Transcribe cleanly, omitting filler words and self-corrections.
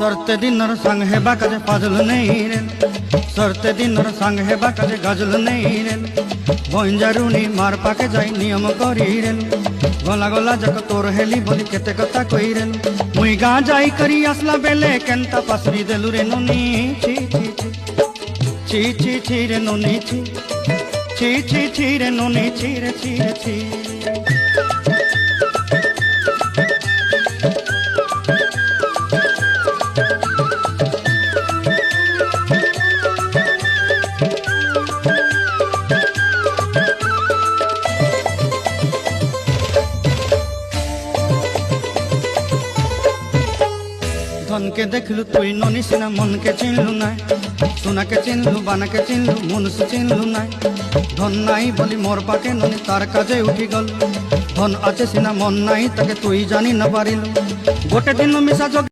सरते दिनर संग हेबा काजे फाजल नहीं रे, सरते दिनर संग हेबा काजे गजल नहीं रे। बंजारुनी मार पाके जाई नियम करी रे, गला गला जक तोर हेली बोली केते कथा कई रे। मुई गा जाई करी असला बेले केंता पासरी देलु रे नोनी छी छी छी छी छी रे नोनी छी छी छी छी रे नोनी छी रे छी रे छी। धन के देखलु तुई ननी सिना मन के चिन्हलु ना, सोना के चिन्हलु बाना के चिन्हलु मनुष्य चिन्हलु ना। धन नाई बोली मोर पाके ननी तार काजे उठी गल, धन आछे सिना मन नाई ताके तुई जानी न पारिलु। गोटे दिन मिसा